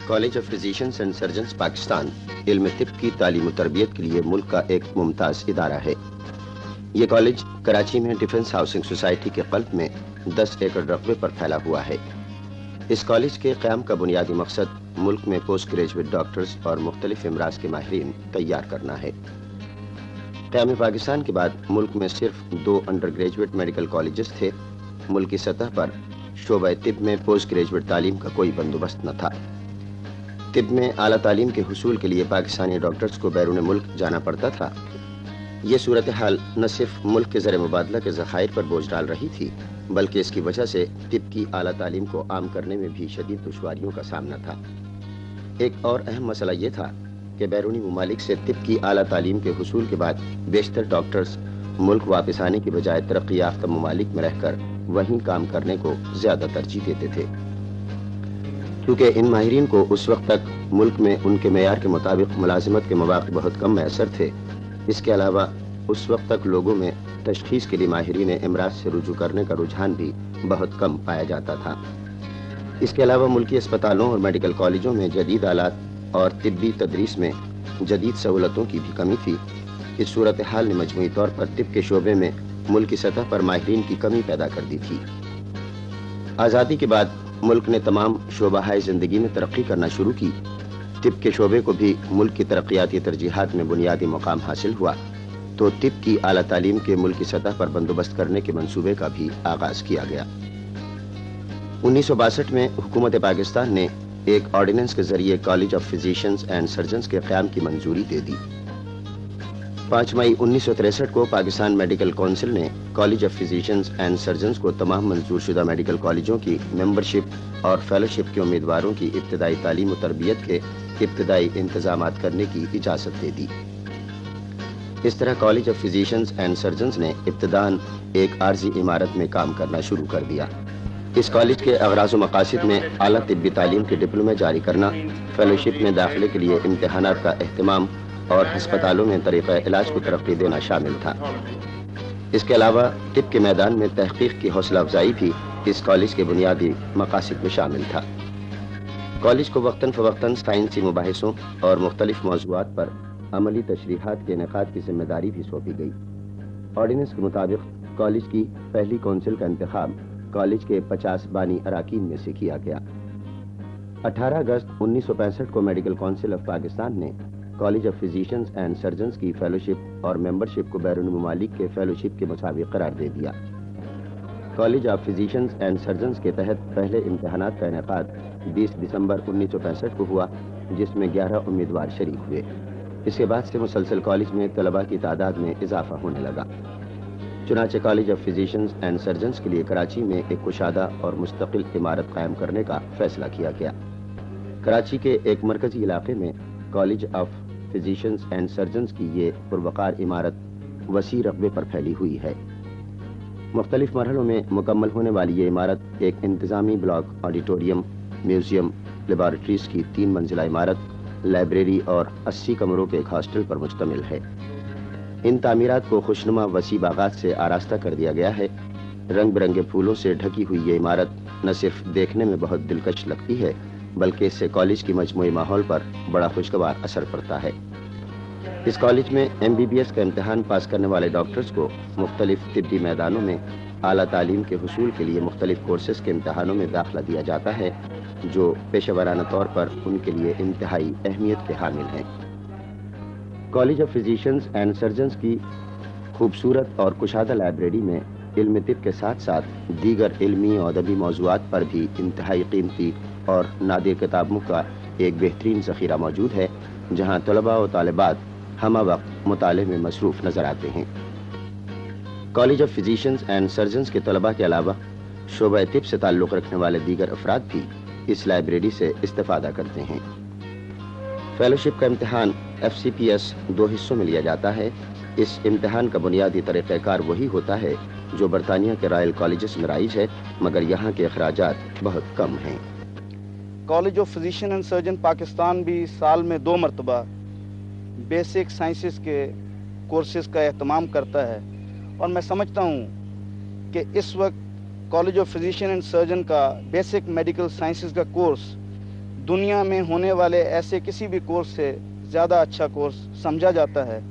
College of physicians and surgeons Pakistan علم طب کی تعلیم و تربیت کے لیے ملک کا ایک ممتاز ادارہ ہے۔ یہ کالج کراچی میں ڈیفنس ہاؤسنگ سوسائٹی کے قلب میں 10 ایکڑ رقبے پر پھیلا ہوا ہے۔ اس کالج کے قیام کا بنیادی مقصد ملک میں پوسٹ گریجویٹ ڈاکٹرز اور مختلف امراض کے ماہرین تیار کرنا ہے۔ قیام پاکستان کے بعد ملک میں صرف 2 انڈر گریجویٹ میڈیکل کالجز تھے۔ ملکی سطح پر شعبہ طب میں پوسٹ گریجویٹ تعلیم کا کوئی بندوبست نہ تھا۔ طب میں اعلیٰ تعلیم کے حصول کے لیے پاکستانی ڈاکٹرز کو بیرون ملک جانا پڑتا تھا۔ یہ صورتحال نہ صرف ملک کے زر مبادلہ کے ذخائر پر بوجھ ڈال رہی تھی، بلکہ اس کی وجہ سے طب کی اعلیٰ تعلیم کو عام کرنے میں بھی شدید دشواریوں کا سامنا تھا۔ ایک اور اہم مسئلہ یہ تھا کہ بیرونی ممالک سے طب کی اعلیٰ تعلیم کے حصول کے بعد بیشتر ڈاکٹرز ملک واپس آنے کی بجائے ترقی یافتہ ممالک میں رہ کر وہیں کام کرنے کو زیادہ ترجیح دیتے تھے، کیونکہ ان ماہرین کو اس وقت تک ملک میں ان کے معیار کے مطابق ملازمت کے مواقع بہت کم میسر تھے۔ اس کے علاوہ اس وقت تک لوگوں میں تشخیص کے لیے ماہرین امراض سے رجوع کرنے کا رجحان بھی بہت کم پایا جاتا تھا۔ اس کے علاوہ ملکی اسپتالوں اور میڈیکل کالجوں میں جدید آلات اور طبی تدریس میں جدید سہولتوں کی بھی کمی تھی۔ اس صورتحال نے مجموعی طور پر طب کے شعبے میں ملکی سطح پر ماہرین کی کمی پیدا کر دی تھی۔ آزادی کے بعد ملک نے تمام شعبۂ زندگی میں ترقی کرنا شروع کی۔ طب کے شعبے کو بھی ملک کی ترقیاتی ترجیحات میں بنیادی مقام حاصل ہوا، تو طب کی اعلیٰ تعلیم کے ملکی سطح پر بندوبست کرنے کے منصوبے کا بھی آغاز کیا گیا۔ 1962 میں حکومت پاکستان نے ایک آرڈیننس کے ذریعے college of physicians and surgeons کے قیام کی منظوری دے دی۔ 5 مئی 1963 کو پاکستان میڈیکل کونسل نے college of physicians and surgeons کو تمام منظور شدہ میڈیکل کالجوں کی ممبرشپ اور فیلوشپ کے امیدواروں کی ابتدائی تعلیم و تربیت کے ابتدائی انتظامات کرنے کی اجازت دے دی۔ اس طرح college of physicians and surgeons نے ابتداً ایک عارضی عمارت میں کام کرنا شروع کر دیا۔ اس کالج کے اغراض و مقاصد میں اعلیٰ طبی تعلیم کے ڈپلومے جاری کرنا، فیلوشپ میں داخلے کے لیے امتحانات کا اہتمام اور ہسپتالوں میں طریقہ علاج کو ترقی دینا شامل تھا۔ اس کے علاوہ طب کے میدان میں تحقیق کی حوصلہ افزائی بھی اس کالج کے بنیادی مقاصد میں شامل تھا۔ کالج کو وقتاً فوقتاً سائنسی مباحثوں اور مختلف موضوعات پر عملی تشریحات کے انعقاد کی ذمہ داری بھی سونپی گئی۔ آرڈیننس کے مطابق کالج کی پہلی کونسل کا انتخاب کالج کے 50 بانی اراکین میں سے کیا گیا۔ 18 اگست 1965 کو میڈیکل کونسل آف پاکستان نے college of physicians and surgeons کی فیلوشپ اور ممبرشپ کو بیرون ممالک کے فیلوشپ کے مساوی قرار دے دیا۔ College of physicians and surgeons کے تحت پہلے امتحانات کا انعقاد 20 دسمبر 1965 کو ہوا، جس میں 11 امیدوار شریک ہوئے۔ اس کے بعد سے مسلسل کالج میں طلباء کی تعداد میں اضافہ ہونے لگا۔ چنانچہ college of physicians and surgeons کے لیے کراچی میں ایک کشادہ اور مستقل عمارت قائم کرنے کا فیصلہ کیا گیا۔ کراچی کے ایک مرکزی علاقے میں college of physicians and surgeons کی یہ پروقار عمارت وسیع رقبے پر پھیلی ہوئی ہے۔ مختلف مرحلوں میں مکمل ہونے والی یہ عمارت ایک انتظامی بلاک، آڈیٹوریم، میوزیم، لیبارٹریز کی 3 منزلہ عمارت، لائبریری اور 80 کمروں کے ایک ہاسٹل پر مشتمل ہے۔ ان تعمیرات کو خوشنما وسیع باغات سے آراستہ کر دیا گیا ہے۔ رنگ برنگے پھولوں سے ڈھکی ہوئی یہ عمارت نہ صرف دیکھنے میں بہت دلکش لگتی ہے، بلکہ اس سے کالج کی مجموعی ماحول پر بڑا خوشگوار اثر پڑتا ہے۔ اس کالج میں MBBS کا امتحان پاس کرنے والے ڈاکٹرز کو مختلف طبی میدانوں میں اعلیٰ تعلیم کے حصول کے لیے مختلف کورسز کے امتحانوں میں داخلہ دیا جاتا ہے، جو پیشہ ورانہ طور پر ان کے لیے انتہائی اہمیت کے حامل ہیں۔ College of physicians and surgeons کی خوبصورت اور کشادہ لائبریری میں علم طب کے ساتھ ساتھ دیگر علمی اور ادبی موضوعات پر بھی انتہائی قیمتی اور نادر کتابوں کا ایک بہترین ذخیرہ موجود ہے، جہاں طلباء و طالبات ہمہ وقت مطالعے میں مصروف نظر آتے ہیں۔ College of physicians and surgeons کے طلباء کے علاوہ شعبہ طب سے تعلق رکھنے والے دیگر افراد بھی اس لائبریری سے استفادہ کرتے ہیں۔ فیلوشپ کا امتحان FCPS 2 حصوں میں لیا جاتا ہے۔ اس امتحان کا بنیادی طریقہ کار وہی ہوتا ہے جو برطانیہ کے رائل کالجز میں رائج ہے، مگر یہاں کے اخراجات بہت کم ہیں۔ College of physician and surgeon Pakistan بھی سال میں 2 مرتبہ بیسک سائنسز کے کورسز کا اہتمام کرتا ہے، اور میں سمجھتا ہوں کہ اس وقت college of physician and surgeon کا بیسک میڈیکل سائنسز کا کورس दुनिया में होने वाले ऐसे किसी भी कोर्स से ज़्यादा अच्छा कोर्स समझा जाता है।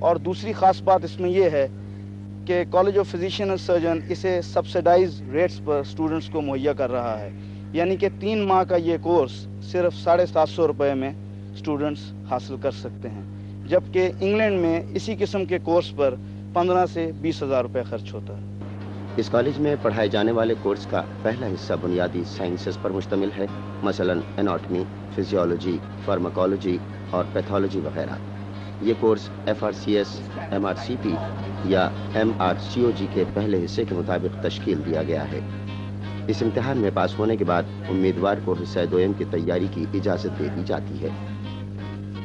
और दूसरी ख़ास बात इसमें यह है कि college of physician and surgeon इसे सब्सिडाइज रेट्स पर स्टूडेंट्स को मुहैया कर रहा है, यानी कि 3 माह का ये कोर्स सिर्फ 750 रुपये में स्टूडेंट्स हासिल कर सकते हैं, जबकि इंग्लैंड में इसी किस्म के कोर्स पर 15 से 20 हज़ार रुपये खर्च होता है। इस कॉलेज में पढ़ाए जाने वाले कोर्स का पहला हिस्सा बुनियादी साइंसेस पर मुश्तमिल है, मसलन एनाटॉमी, फिजियोलॉजी, फार्माकोलॉजी और पैथोलॉजी वगैरह। ये कोर्स FRCS, MRCP या MRCOG के पहले हिस्से के मुताबिक तश्कील दिया गया है। इस इम्तिहान में पास होने के बाद उम्मीदवार को हिस्सा दोयम की तैयारी की इजाज़त दे दी जाती है।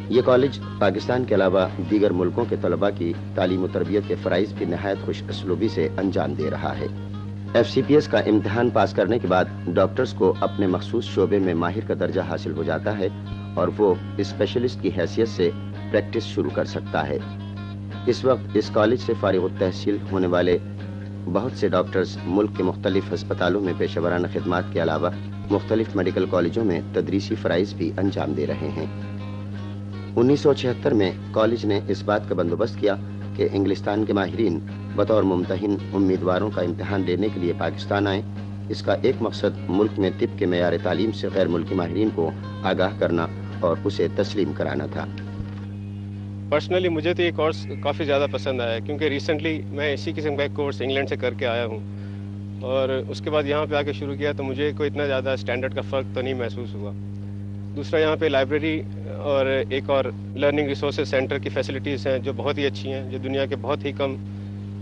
ये कॉलेज पाकिस्तान के अलावा दीगर मुल्कों के तलबा की तालीम और तरबियत के फ़राइज़ भी नहायत खुश असलूबी से अंजाम दे रहा है। FCPS का इम्तिहान पास करने के बाद डॉक्टर्स को अपने मखसूस शोबे में माहिर का दर्जा हासिल हो जाता है और वो स्पेशलिस्ट की हैसियत से प्रैक्टिस शुरू कर सकता है। इस वक्त इस कॉलेज से फारिग तहसील होने वाले बहुत से डॉक्टर्स मुल्क के मुख्तलिफ हस्पतालों में पेशेवराना खिदमात के अलावा मुख्तलिफ मेडिकल कॉलेजों में तदरीसी फ़राइज़ भी अंजाम दे रहे हैं। 1976 में कॉलेज ने इस बात का बंदोबस्त किया कि इंग्लिस्तान के माहिरीन बतौर मुमतहिन उम्मीदवारों का इम्तिहान लेने के लिए पाकिस्तान आए। इसका एक मकसद मुल्क में तिब के मेयार तालीम से गैर मुल्की माहिरीन को आगाह करना और उसे तस्लीम कराना था। पर्सनली मुझे तो ये कोर्स काफ़ी ज़्यादा पसंद आया, क्योंकि रिसेंटली मैं इसी किस्म का एक कोर्स इंग्लैंड से करके आया हूँ और उसके बाद यहाँ पे आके शुरू किया, तो मुझे कोई इतना ज़्यादा स्टैंडर्ड का फ़र्क तो नहीं महसूस हुआ। दूसरा, यहाँ पे लाइब्रेरी और एक और लर्निंग रिसोर्सेज सेंटर की फैसिलिटीज़ हैं जो बहुत ही अच्छी हैं, जो दुनिया के बहुत ही कम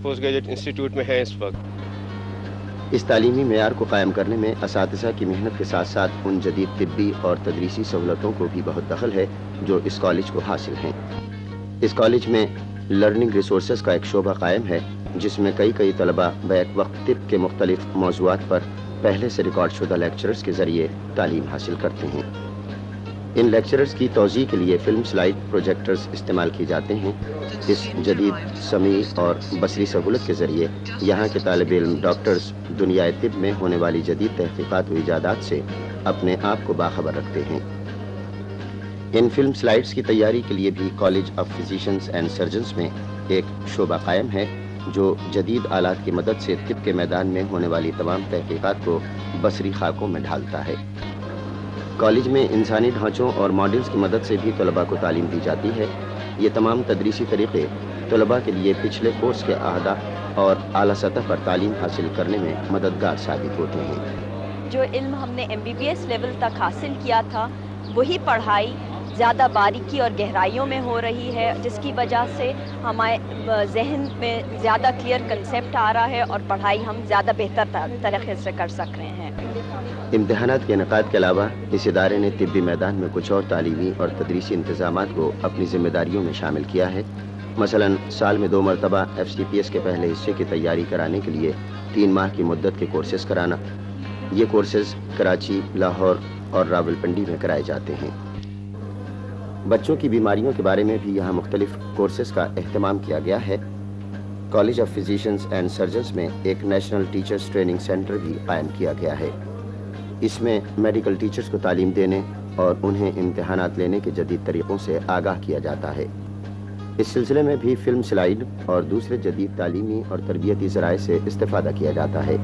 पोस्ट ग्रेजुएट इंस्टीट्यूट में है इस वक्त। इस तालीमी मेयार को कायम करने में असातिज़ा की मेहनत के साथ साथ उन जदीद तिब्बी और तदरीसी सहूलतों को भी बहुत दखल है जो इस कॉलेज को हासिल हैं। इस कॉलेज में लर्निंग रिसोर्सेज का एक शोबा कायम है जिसमें कई तलबा बैक वक्त तिब के मुख्तलिफ मौज़ूआत पर पहले से रिकॉर्ड शुदा लेक्चरर्स के ज़रिए तालीम हासिल करते हैं। इन लेक्चरर्स की तौज़ी के लिए फिल्म स्लाइड प्रोजेक्टर्स इस्तेमाल किए जाते हैं। इस जदीद समी और बसरी सहूलत के ज़रिए यहाँ के तालिब इल्म डॉक्टर्स दुनिया तिब में होने वाली जदीद तहक़ीक़ात व इजादात से अपने आप को बाखबर रखते हैं। इन फिल्म स्लाइड्स की तैयारी के लिए भी college of physicians and surgeons में एक शोबा कायम है जो जदीद आलात की मदद से तिब के मैदान में होने वाली तमाम तहक़ीक़ात को बसरी खाकों में ढालता है। कॉलेज में इंसानी ढांचों और मॉडल्स की मदद से भी तलबा को तालीम दी जाती है। ये तमाम तदरीसी तरीक़े तलबा के लिए पिछले कोर्स के अहदा और आला सतह पर तालीम हासिल करने में मददगार साबित होते हैं। जो इल्म हमने MBBS लेवल तक हासिल किया था, वही पढ़ाई ज़्यादा बारीकी और गहराइयों में हो रही है, जिसकी वजह से हमारे जहन में ज़्यादा क्लियर कंसेप्ट आ रहा है और पढ़ाई हम ज़्यादा बेहतर तरीके से कर सक रहे हैं। इम्तिहानात के इनेकाद के अलावा इस इदारे ने तिब्बी मैदान में कुछ और तालीमी और तदरीसी इंतजामात को अपनी जिम्मेदारियों में शामिल किया है। मसलन साल में 2 मरतबा FCPS के पहले हिस्से की तैयारी कराने के लिए 3 माह की मुद्दत के कोर्सेज कराना। ये कोर्सेज कराची, लाहौर और रावलपिंडी में कराए जाते हैं। बच्चों की बीमारियों के बारे में भी यहाँ मुख्तलिफ कोर्सेज का एहतमाम किया गया है। College of physicians and surgeons में एक नेशनल टीचर्स ट्रेनिंग सेंटर भी कायम किया गया है। इसमें मेडिकल टीचर्स को तालीम देने और उन्हें इम्तिहानात लेने के जदीद तरीक़ों से आगाह किया जाता है। इस सिलसिले में भी फिल्म स्लाइड और दूसरे जदीद तालीमी और तरबियती ज़राए से इस्तेफ़ादा किया जाता है।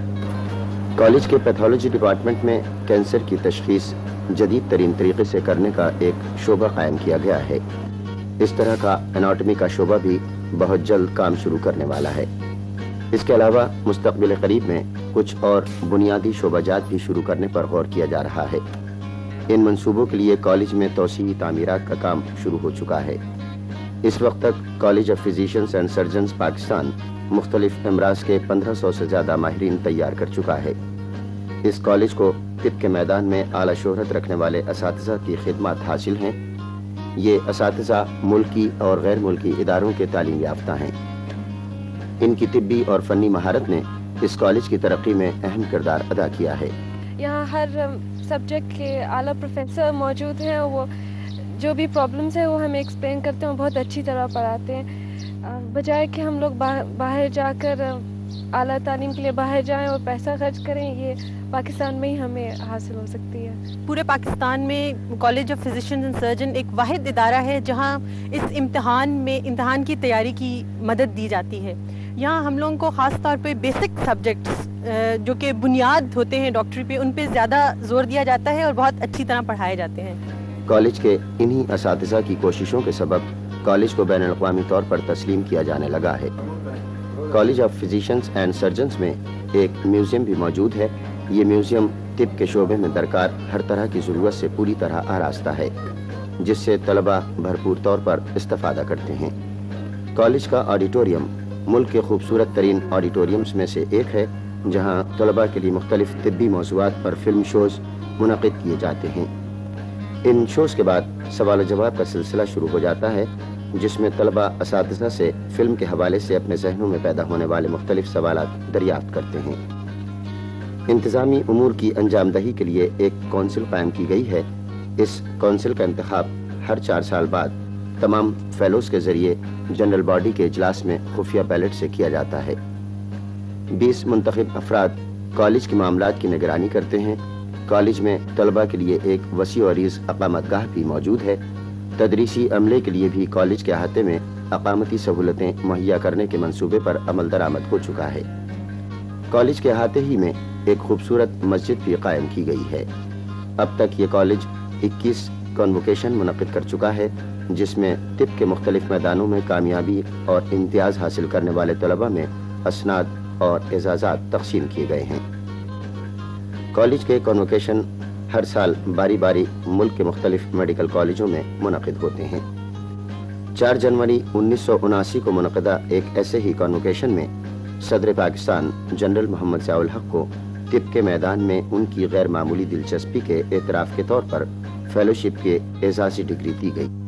कॉलेज के पैथोलॉजी डिपार्टमेंट में कैंसर की तशख़ीस जदीद तरीन तरीके से करने का एक शोबा कायम किया गया है। इस तरह का एनाटॉमी का शोबा भी बहुत जल्द काम शुरू करने वाला है। इसके अलावा मुस्तक़बिल करीब में कुछ और बुनियादी शोबाजात भी शुरू करने पर गौर किया जा रहा है। इन मंसूबों के लिए कॉलेज में तौसीई तामीरात का काम शुरू हो चुका है। इस वक्त तक college of physicians and surgeons Pakistan मुख्तलिफ अमराज के 1500 से ज़्यादा माहिरीन तैयार कर चुका है। इस कॉलेज को तिब के मैदान में आला शोहरत रखने वाले असातिज़ा की खिदमत हासिल हैं। ये असातिज़ा मुल्की और गैर मुल्की इदारों के तालीम याफ्ता हैं। इनकी तिब्बी और फ़नी महारत ने इस कॉलेज की तरक्की में अहम किरदार अदा किया है। यहाँ हर सब्जेक्ट के आला प्रोफेसर मौजूद हैं, वो जो भी प्रॉब्लम्स है वो हमें एक्सप्लेन करते हैं, बहुत अच्छी तरह पढ़ाते हैं, बजाय कि हम लोग बाहर जाकर आला तालीम के लिए बाहर जाएं और पैसा खर्च करें, ये पाकिस्तान में ही हमें हासिल हो सकती है। पूरे पाकिस्तान में college of physicians and surgeon एक वाहिद इदारा है जहां इस इम्तिहान की तैयारी की मदद दी जाती है। यहाँ हम लोगों को ख़ास तौर पे बेसिक सब्जेक्ट्स जो कि बुनियाद होते हैं डॉक्टरी पे, उन पे ज़्यादा जोर दिया जाता है और बहुत अच्छी तरह पढ़ाए जाते हैं। कॉलेज के इन्हीं असातिज़ा की कोशिशों के सबब कॉलेज को बैन अल-अक़वामी तौर पर तस्लीम किया जाने लगा है। College of physicians and surgeons में एक म्यूज़ियम भी मौजूद है। ये म्यूज़ियम तिब के शोबे में दरकार हर तरह की ज़रूरत से पूरी तरह आरास्ता है, जिससे तलबा भरपूर तौर पर इस्तेफादा करते हैं। कॉलेज का ऑडिटोरियम मुल्क के खूबसूरत तरीन ऑडिटोरियम्स में से एक है, जहाँ तलबा के लिए मुख्तलिफ तिब्बी मौज़ूआत पर फिल्म शोज़ मुनक़िद किए जाते हैं। इन शोज़ के बाद सवाल जवाब का सिलसिला शुरू हो जाता है, जिसमें तलबा असातिज़ा से फिल्म के हवाले से अपने जहनों में पैदा होने वाले मुख्तलिफ सवालात दरियाफ्त करते हैं। इंतज़ामी उमूर की अंजामदही के लिए एक कौंसिल कायम की गई है। इस कौंसिल का इंतखाब हर 4 साल बाद तमाम फेलोज़ के ज़रिए जनरल बॉडी के इजलास में खुफिया बैलेट से किया जाता है। 20 मुंतखब अफराद कॉलेज के मामलात की निगरानी करते हैं। कॉलेज में तलबा के लिए एक वसी और अरीज़ अक़ामतगाह भी मौजूद है। तदरीसी अमले के लिए भी कॉलेज के अहाते में अक़ामती सहूलतें मुहैया करने के मंसूबे पर अमल दरामद हो चुका है। कॉलेज के अहाते ही में एक खूबसूरत मस्जिद भी कायम की गई है। अब तक ये कॉलेज 21 कॉन्वोकेशन मुनक़िद कर चुका है, जिसमें तिब के मुख्तलिफ मैदानों में कामयाबी और इम्तियाज़ हासिल करने वाले तलबा में असनाद और एजाज़ात तक़सीम किए गए हैं। कॉलेज के कॉन्वोकेशन हर साल बारी बारी मुल्क के मुख्तलिफ मेडिकल कॉलेजों में मुनक़िद होते हैं। 4 जनवरी 1979 को मुनक़दा एक ऐसे ही कॉन्वोकेशन में सदर पाकिस्तान जनरल मोहम्मद ज़ियाउल हक़ को तिब के मैदान में उनकी गैर मामूली दिलचस्पी के एतराफ़ के तौर पर फेलोशिप के एजाज़ी डिग्री दी गई।